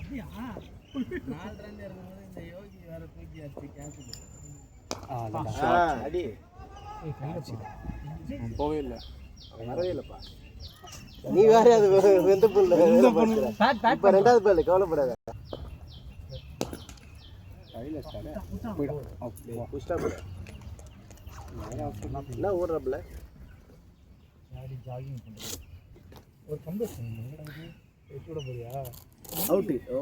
4 run இருக்கும்போது இந்த யோகி வேற தூக்கி அடிச்சு கேட்ச் அடி போவே இல்லை, வரவே இல்லைப்பா. நீ வேற அது வெந்த புல் இப்போ 2வது பால் கவலைப்படாத. என்ன ஓடுறப்பல ஒரு கம்பு கூட போறியா அவுட்டு. ஓ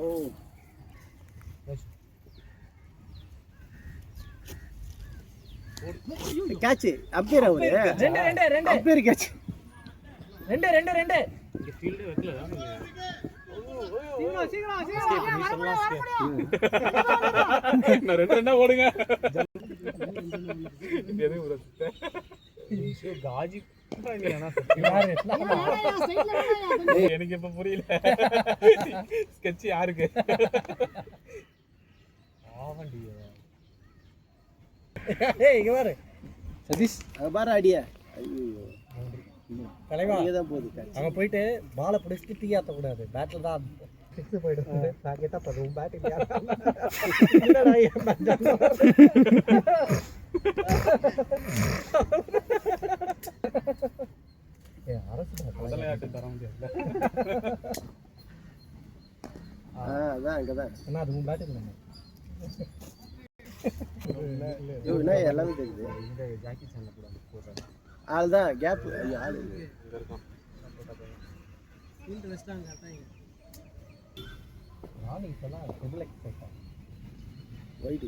கேட்ச் அம்பேர் அவரு 2 அம்பேர் கேட்ச் 2 இங்கே ஃபீல்டே வைக்கல நான் 2 ஓடுங்க. காஜி எனக்கு இப்ப புரியல ஸ்கெட்ச் யாருக்கு. இங்க பாரு சதீஷ் பாரு அடியா. ஐயோ தலைவா தான் போகுது. அங்க போயிட்டு பாலை பிடிச்சிட்டு தீ ஆத்த கூடாது, பேட்ல தான் சிக்ஸ் போயிடும். நான் கேட்டா பண்ணுவோம் பேட் முதலையாட்டு தர முடியாது. அதான் அங்கதான் என்ன அது உன் பேட் இல்லை எல்லாமே தெரியுது. இந்த ஜாக்கி சேனல கூட போடுறாங்க. ஆள் தான் கேப். ஆள் ஃபீல்ட் வெஸ்டாங்க கரெக்டாக நான் இப்போலாம் டபுள் எக்ஸைட் ஒயிட்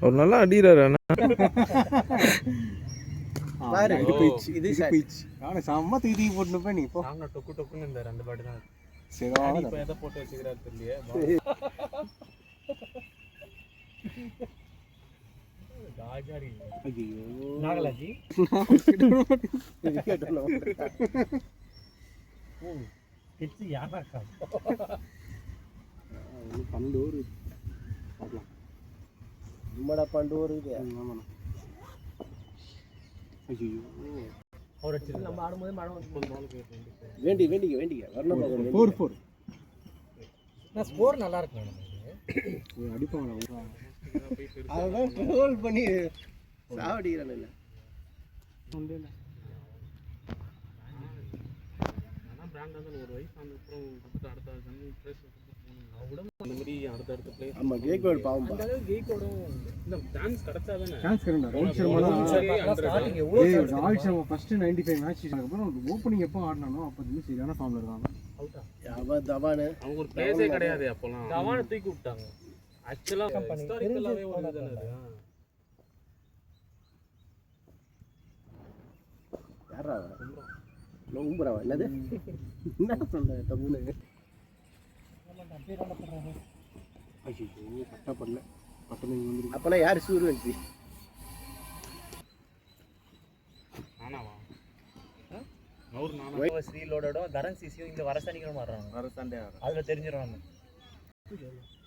ஒரு நல்லா அடிறாரு. பாரு இது பீச் நானே செம்ம தீ போட்டுப்பேன். நீ இப்போ நாங்க டொக்கு டொக்குன்னு இந்த 2 பாட்டு தான். சரி இப்போ எதை போட்டு வச்சுக்கிறாரு தெரியல. ராஜாரி ஐயோ நாகலாஜி கிட்ஸ் யாரா கா பண்டூர் பார்க்கலாம். நம்மடா பண்டூர் இது. ஆமாண்ணா. ஐயோ ஒரு சின்ன நம்ம ஆடும்போது மழை வந்து வேண்டிக்க வரணும். 4-4 நான் ஸ்கோர் நல்லா இருக்கு நமக்கு. அடிப்பாங்க. அதான் ட்ரோல் பண்ணி சாவடிக்கிறான். இல்லை ஒரு வயசு அந்த அப்புறம் அடுத்த அடுத்த பிளேஸ். ஆமா கேக்கோட பாவம் பா. கேக்கோடும் இந்த சான்ஸ் கிடைச்சாதானே. சான்ஸ் கிடைக்கணும். ரோஹித் சர்மா ஃபர்ஸ்ட் 95 மேட்ச் அப்புறம் ஓப்பனிங் எப்போ ஆடினானோ அப்போ வந்து சரியான ஃபார்ம்ல இருக்காங்க. தவானு அவங்க ஒரு பிளேஸே கிடையாது அப்போலாம். தவானை தூக்கி விட்டாங்க. ஆக்சுவலா ஹிஸ்டாரிக்கலாவே ஒரு இதுதானே அது. யாரா நோம்புறவா என்னது என்ன சொல்ற தப்புன்னு. ஐயோ கரெக்டாக பண்ணல. பட்டம் இங்கே வந்துருக்கு. அப்போனா யார் சூர் வந்துச்சு? நானாவா நூறு நானா ஸ்ரீலோடும் தரன் சிசியும் இங்கே வர சனிக்கிழமை வர்றாங்க. வர சண்டே அதில் தெரிஞ்சிடும் நம்ம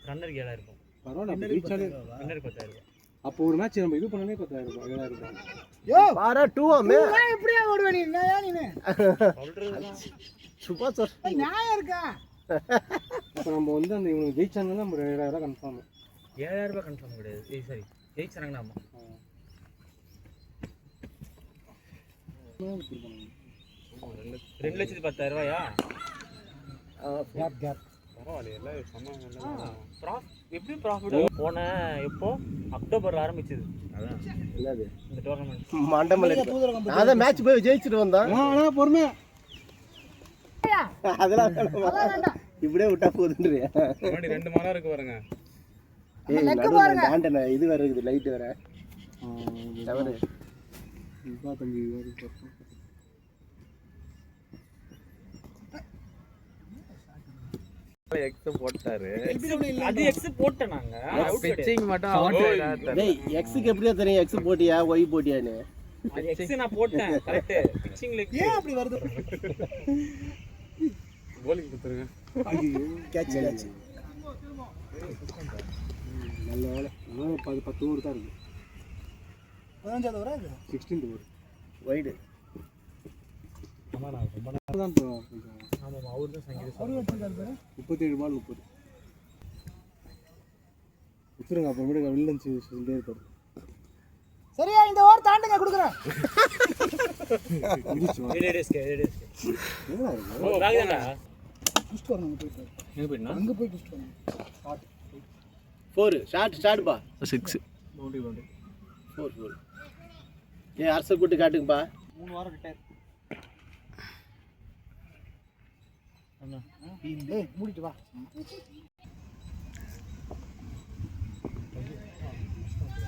ரன்னருக்கு 7000 ரூபாய். பரவாயில்ல ரீச்சாலே ரன்னருக்கு 10,000 அப்போ ஒரு மேட்ச் நம்ம இது பண்ணனே 10,000 ரூபாய் 7,000 ரூபாய். யோ பாரா 2 ஆமே எப்படியா ஓடுவே நீ என்னயா நீ சொல்றது சுபா சார் நியாயம் இருக்கா? அப்போ நம்ம வந்து அந்த இவங்க ஜெயிச்சாங்கன்னா நம்ம 7,000 ரூபாய் கன்ஃபார்ம். 7,000 ரூபாய் கன்ஃபார்ம் கிடையாது. சரி ஜெயிச்சாங்கன்னா ஆமா 2,10,000 ரூபாயா? பரவாயில்ல எல்லாம் சொன்னாங்க. எப்படி ப்ராஃபிட் போன எப்போ அக்டோபர்ல ஆரம்பிச்சது. அதான் என்னது இந்த டோர்னமெண்ட் மண்டமல அத மேட்ச் போய் ஜெயிச்சிட்டு வந்தான். ஆனா பொறுமை அதெல்லாம் இப்படியே விட்டா போதுன்றியா? முன்னாடி 2 மணி நேரம் இருக்கு பாருங்க. நடுவுல ஆண்டன இது வேற இருக்குது லைட் வேற. தவறு 25 வரைக்கும் எக்ஸ் போட்டாரு. அது எக்ஸ் போட்டனாங்க பிச்சிங் மட்டும் டேய் எக்ஸ்க்கு எப்படியா தெரியும் எக்ஸ் போட்டியா ஒய் போட்டியான்னு? அது எக்ஸ் நான் போட்டேன் கரெக்ட். பிச்சிங் லெக் ஏன் அப்படி வருது? கோலிங் குத்துறேன். ஐயோ கேட்ச் கேட்ச் நல்ல வேளை. 10 ஓவர் தான் இருக்கு. 15வது ஓவர் அது 16th ஓவர். வைடு. ஆமாம் நான் ரொம்ப நேரம் தான் ஆமாம் அவர் தான் சங்கீத 37 பால் 30. வச்சுருங்க அப்புறமேட்டு வெளில சொல்லிட்டே இருப்பாரு. சரியா இந்த ஓவர் தாண்டுங்க கொடுக்குறேன். அங்கே போய் புஷ் பண்ணு. 4 ஷார்ட் பா 6 4. ஏன் அரச கூட்டு காட்டுங்கப்பா. 3 வாரம் ரிட்டையர். ஏய் மூடிட்டு வா.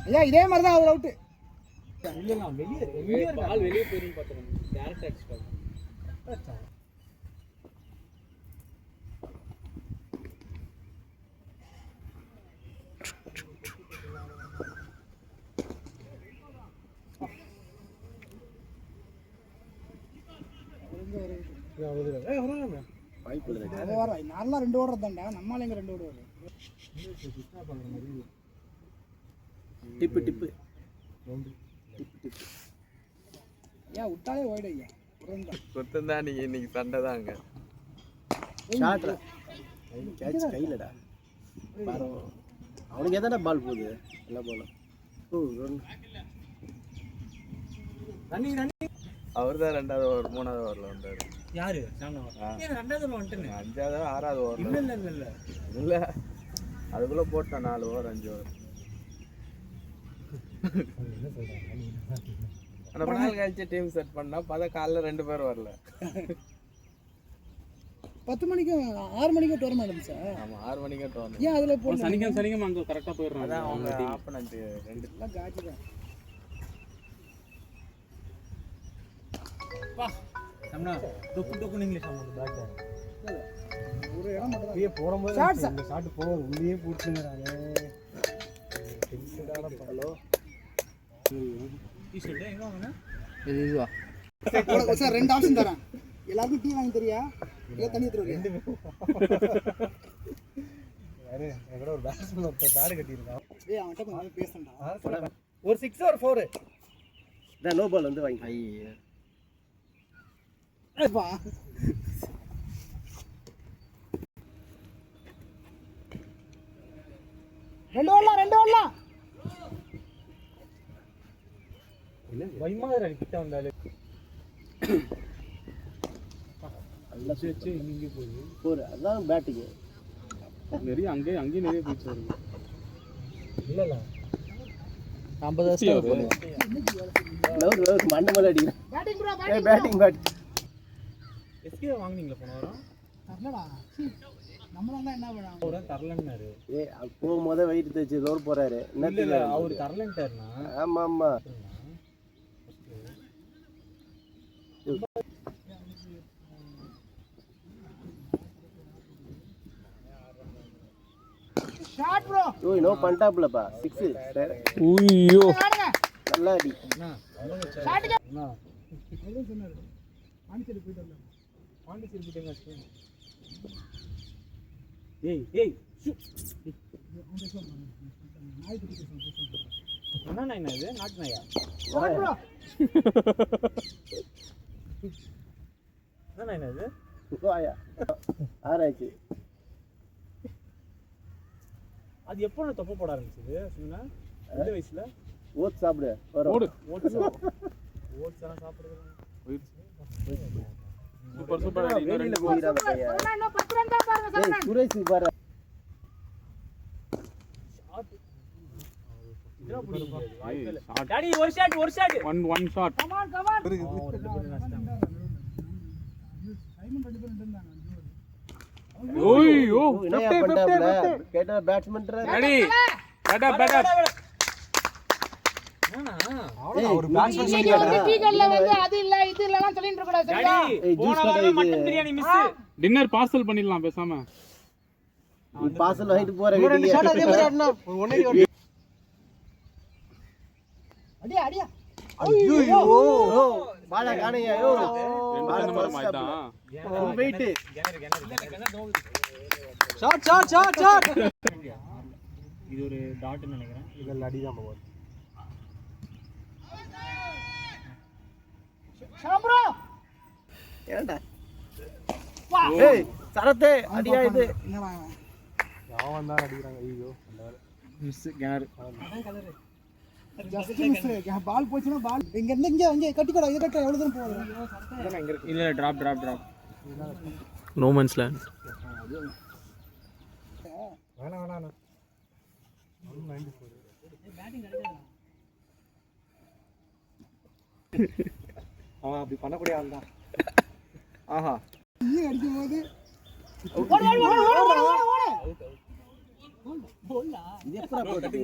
ஐயா இதே மாதிரி தான் அவர் அவுட்டு. இல்லைண்ணா வெளியே பால் வெளியே போயிருந்து பார்த்தோம். டேரக்ட் அடிச்சு பார்த்தோம். வாய்ப்பு இல்லை. நான்லாம் 2 ஓடுறது தான்டா. நம்மளால எங்க 2 ஓடுவாரு. டிப்பு டிப்பு ஏன் விட்டாலே ஓய்டு ஐயா. கொத்தந்தா நீங்க இன்னைக்கு சண்டை தாங்க. ஷார்ட்ரா கேட்ச் கையிலடா பாரு. அவனுக்கு எதாடா பால் போகுது எல்லா பாலும். அவர் தான் 2வது ஓவர் 3வது ஓவரில் வந்தார். யாரு 2வது வந்துட்டேன். 5வது 6வது ஓவரில் இல்லை அதுக்குள்ளே போட்டேன் 4 ஓவர் 5 ஓவர். ஆனால் நாள் கழிச்சு டீம் செட் பண்ணா பார்த்தா காலைல 2 பேர் வரல. 10 மணிக்கு 6 மணிக்கு டோர்னமெண்ட் இருந்துச்சா? ஆமாம் 6 மணிக்கே டோர்னமெண்ட். ஏன் அதில் போய் சனிக்கிழமை அங்கே கரெக்டாக போயிடுறாங்க. அதான் அவங்க ஆப்பனண்ட் 2 எல்லாம் காஜி தான். ஒரு இடம் மட்டும் போடும்போது ஷாட் போகும் உள்ளே போட்டுங்கிறானே. ஹலோ டீ-ஷர்ட் எங்க வாங்குன? இதுவா சார் 2 ஆப்ஷன் தரேன். எல்லாருக்கும் டீ வாங்கி தரியா இல்ல தண்ணி ஊத்துறீங்க? யாரு எங்கட ஒரு பேட்ஸ்மேன் ஒருத்த தாடி கட்டி இருக்கான். டேய் அவன்ட்ட கொஞ்சம் பேசணும்டா. ஒரு 6 ஒரு 4 டேய் லோ பால் வந்து வாங்கி. ஐயே அப்பா 2 ஓடலாம். இல்ல வைமாதர் கிட்ட வந்தாலே நல்லா சேச்சு இங்க போய் அதான் பேட்டிங். நிறைய அங்கேயும் நிறைய பீச் வருது. இல்ல 50 வருஷம் லவ் மண்ட மேல அடிக்குறேன். Batting bro batting. எஸ்கே வாங்குனீங்களா போன வாரம்? தரலடா. நம்மளால என்ன பண்ணாங்க? அவரே தரலன்னாரு. ஏய் போகும்போதே வெயிட் தேச்சு ரோல் போறாரு. இல்ல அவர் தரலன்ட்டாருனா. ஆமா ஷாட் ப்ரோ. ஓய் நோ பண்ணிட்டாப்லப்பா 6. ஐயோ நல்லா அடி. ஷாட் என்ன? என்ன சொன்னாரு? பாண்டிச்சேரி போயிட்டாங்க. பாண்டிச்சேரி போயிட்டாங்க. ஏய் நாய் குட்டி என்ன நாய் இது? நாட்டு நாயா? ப்ரோ என்ன நாய் இது? வாயா ஆராய்ச்சி. அது எப்போ தொப்பை போட ஆரம்பிச்சது சொன்னா? எந்த வயசுல? ஓட்ஸ் சாப்பிடு. ஓட்ஸ் எல்லாம் சாப்பிடுறது. சூப்பர் அடி. வெளியில போயிராத பையா. இன்னும் 10 ரன் தான் பாருங்க சார். ஏய் சுரேஷ் பாரு. இதோ புடிங்க. வாய்ப்பில்லை. டாடி ஒரு shot. One shot. Come on. Simon 2 பேர் இருந்தாங்க. ஓய்யோ என்ன பண்ணாப்ல? கேட்டா பேட்ஸ்மேன் ரெடி. பேட். ஒரு பேட்ஸ்மேன் சொல்லிட்டாரு. டீகல்ல வந்து அது இல்ல இது இல்லலாம் சொல்லிட்டு இருக்க கூடாது சரியா? போன வாரம் mutton biryani miss. Dinner parcel பண்ணிடலாம் பேசாம. நீ பார்சல் வாங்கிட்டு போற வீட்டுக்கு. ஷாட் அதே மாதிரி ஆடணும். ஒரு 180 அடியா. ஐயோ பாலா காணையா யோ. பால் நம்பர் மாயிட்டான். வெயிட். ஷாட். இது ஒரு டாட் நினைக்கிறேன். இதெல்லாம் அடி தான் போகுது. சாம்பரா ஏன்டா ஏய் சரத்தே அடியா இது என்னடா யாவன் தான் அடிக்கிறாங்க ஐயோ மிஸ் கிணறு ஜஸ்ட் மிஸ் பால் போச்சுனா பால் இங்க இருந்து இங்க கட்டிக்கோடா இத கட்ட எவ்வளவு தூரம் போகுது இல்ல டிராப் நோ மன்ஸ் லேண்ட். வேணாம் அவன் அப்படி பண்ணக்கூடிய ஆள் தான். ஆஹா நீ அடிக்கும்போது இது எப்பறா போடுது